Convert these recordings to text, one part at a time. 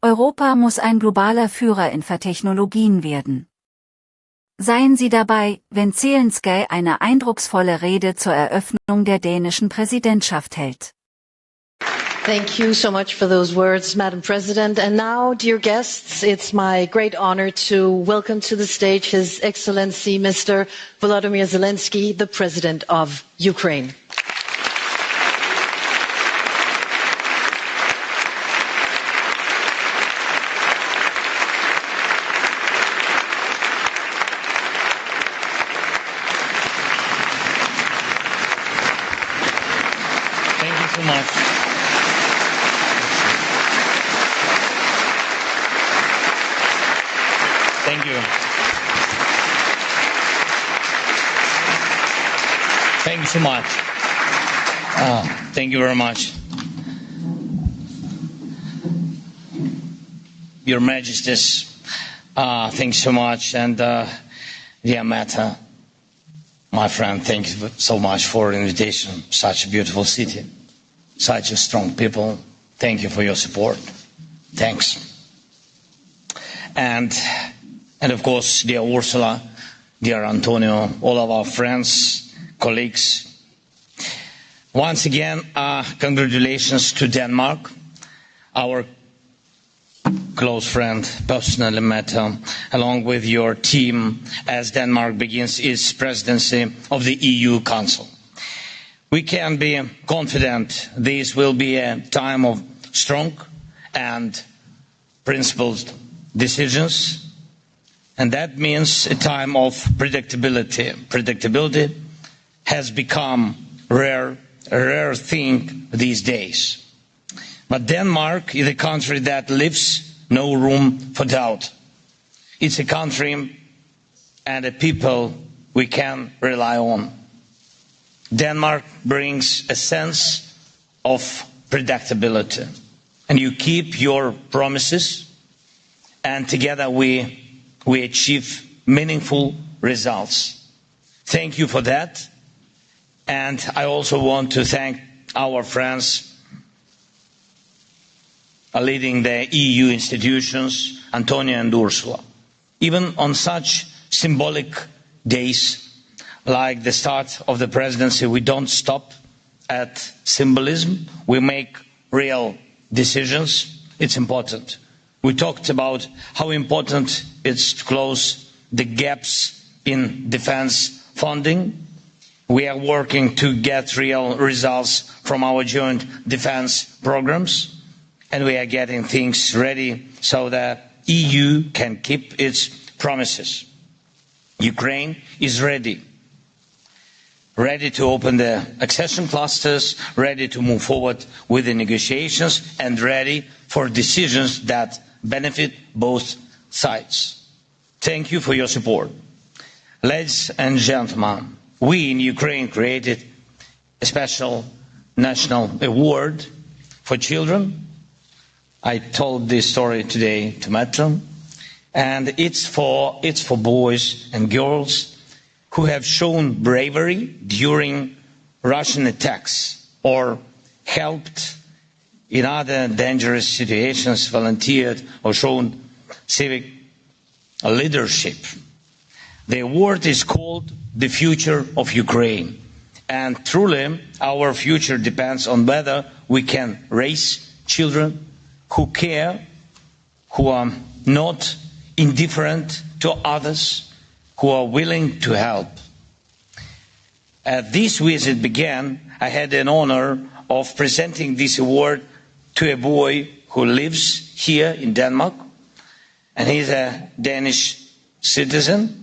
Europa muss ein globaler Führer in Vertechnologien werden. Seien Sie dabei, wenn Zelensky eine eindrucksvolle Rede zur Eröffnung der dänischen Präsidentschaft hält. Thank you so much for those words, Madam President. And now, dear guests, it's my great honor to welcome to the stage His Excellency Mr. Volodymyr Zelensky, the President of Ukraine. Thank you so much. Thank you. Thank you so much. Thank you very much. Your Majesties, thanks so much. And dear Meta, my friend, thank you so much for the invitation. Such a beautiful city, such a strong people. Thank you for your support. Thanks. And of course, dear Ursula, dear Antonio, all of our friends, colleagues. Once again, congratulations to Denmark, our close friend, personally met along with your team as Denmark begins its presidency of the EU Council. We can be confident this will be a time of strong and principled decisions, and that means a time of predictability. Predictability has become a rare thing these days. But Denmark is a country that leaves no room for doubt. It's a country and a people we can rely on. Denmark brings a sense of predictability, and you keep your promises, and together we achieve meaningful results. Thank you for that. And I also want to thank our friends leading the EU institutions, Antonio and Ursula. Even on such symbolic days like the start of the presidency, we don't stop at symbolism. We make real decisions. It's important. We talked about how important it is to close the gaps in defense funding. We are working to get real results from our joint defense programs, and we are getting things ready so that EU can keep its promises. Ukraine is ready to open the accession clusters, ready to move forward with the negotiations, and ready for decisions that benefit both sides. Thank you for your support. Ladies and gentlemen, we in Ukraine created a special national award for children. I told this story today to Metro, and it's for boys and girls who have shown bravery during Russian attacks or helped in other dangerous situations, volunteered or shown civic leadership. The award is called The Future of Ukraine, and truly our future depends on whether we can raise children who care, who are not indifferent to others, who are willing to help. As this visit began, I had an honor of presenting this award to a boy who lives here in Denmark, and he's a Danish citizen.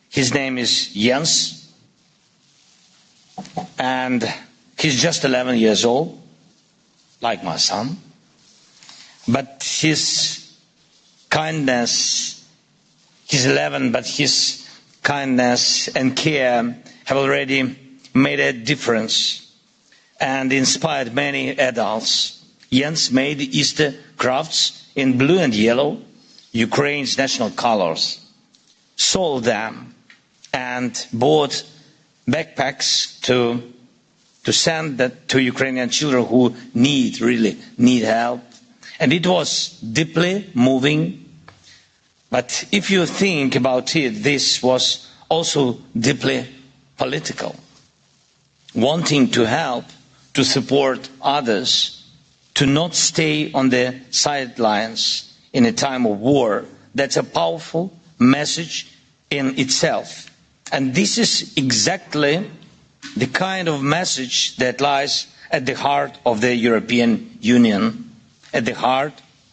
His name is Jens, and he's just 11 years old, like my son. But his kindness, he's 11, but his kindness and care have already made a difference and inspired many adults. Jens made Easter crafts in blue and yellow, Ukraine's national colors, sold them, and bought backpacks to send that to Ukrainian children who really need help. And it was deeply moving. But if you think about it, this was also deeply political. Wanting to help, to support others, to not stay on the sidelines in a time of war, that's a powerful message in itself. And this is exactly the kind of message that lies at the heart of the European Union, at the heart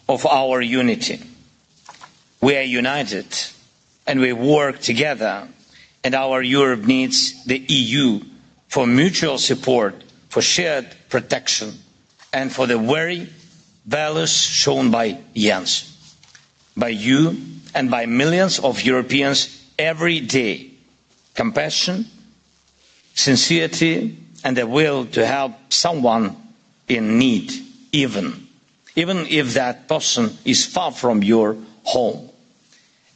of our unity. We are united and we work together, and our Europe needs the EU for mutual support, for shared protection, and for the very values shown by Jens, by you and by millions of Europeans every day: compassion, sincerity, and the will to help someone in need, even if that person is far from your home.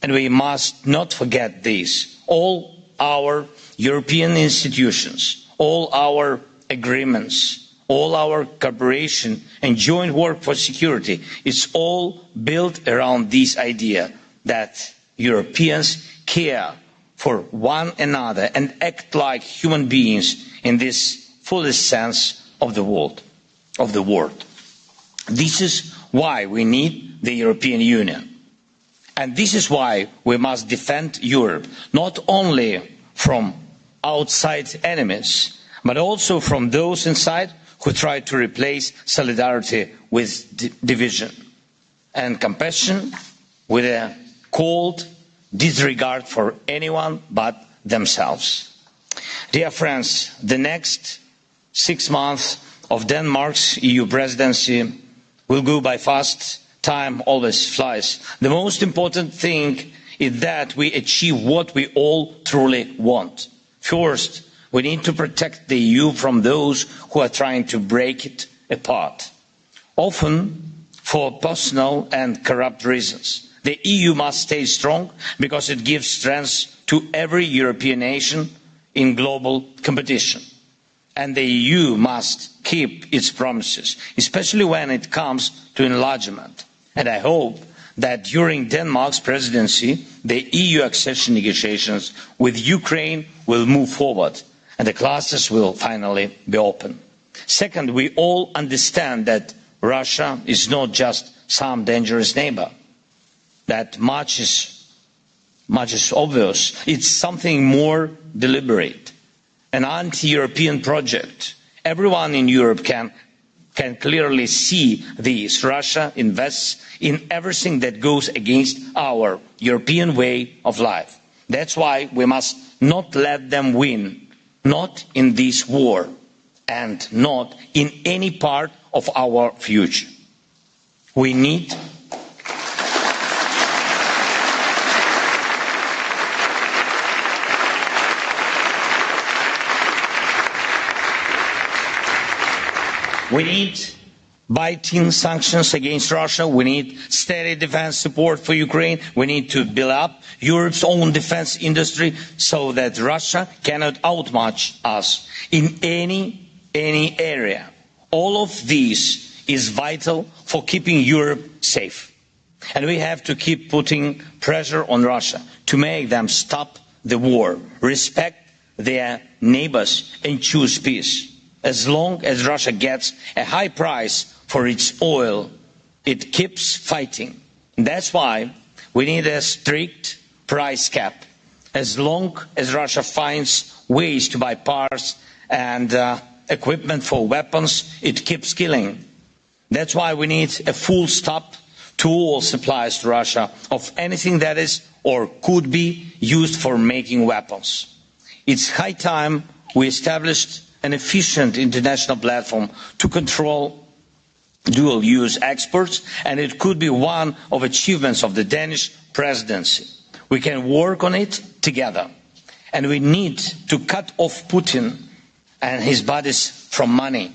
And we must not forget this. All our European institutions, all our agreements, all our cooperation and joint work for security is all built around this idea that Europeans care for one another and act like human beings in this fullest sense of the word. This is why we need the European Union. And this is why we must defend Europe, not only from outside enemies, but also from those inside who try to replace solidarity with division, and compassion with a cold disregard for anyone but themselves. Dear friends, the next 6 months of Denmark's EU presidency will go by fast. Time always flies. The most important thing is that we achieve what we all truly want. First, we need to protect the EU from those who are trying to break it apart, often for personal and corrupt reasons. The EU must stay strong because it gives strength to every European nation in global competition. And the EU must keep its promises, especially when it comes to enlargement. And I hope that during Denmark's presidency, the EU accession negotiations with Ukraine will move forward and the clusters will finally be open. Second, we all understand that Russia is not just some dangerous neighbor. That much is obvious. It's something more deliberate, an anti-European project. Everyone in Europe can clearly see this. Russia invests in everything that goes against our European way of life. That's why we must not let them win, not in this war, and not in any part of our future. We need biting sanctions against Russia. We need steady defense support for Ukraine. We need to build up Europe's own defense industry so that Russia cannot outmatch us in any area. All of this is vital for keeping Europe safe. And we have to keep putting pressure on Russia to make them stop the war, respect their neighbors and choose peace. As long as Russia gets a high price for its oil, it keeps fighting. That's why we need a strict price cap. As long as Russia finds ways to buy parts and equipment for weapons, it keeps killing. That's why we need a full stop to all supplies to Russia of anything that is or could be used for making weapons. It's high time we established an efficient international platform to control dual-use exports, and it could be one of the achievements of the Danish presidency. We can work on it together, and we need to cut off Putin and his buddies from money.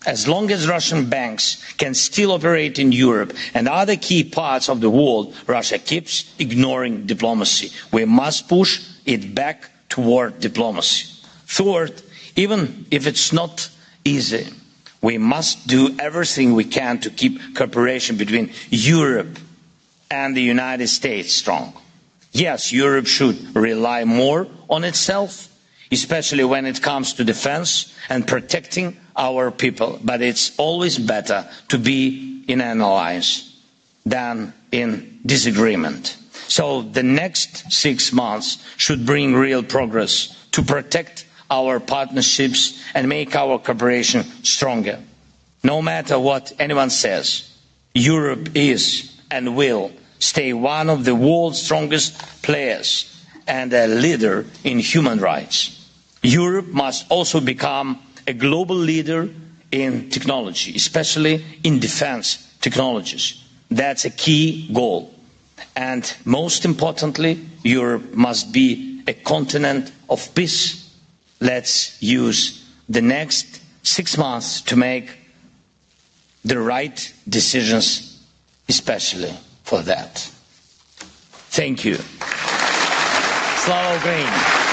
As long as Russian banks can still operate in Europe and other key parts of the world, Russia keeps ignoring diplomacy. We must push it back toward diplomacy. Third, even if it's not easy, We must do everything we can to keep cooperation between Europe and the United States strong. Yes, Europe should rely more on itself, especially when it comes to defense and protecting our people. But it's always better to be in an alliance than in disagreement. So the next 6 months should bring real progress to protect our partnerships and make our cooperation stronger. No matter what anyone says, Europe is and will stay one of the world's strongest players and a leader in human rights. Europe must also become a global leader in technology, especially in defense technologies. That's a key goal. And most importantly, Europe must be a continent of peace. Let's use the next 6 months to make the right decisions, especially for that. Thank you. Slava Ukraini!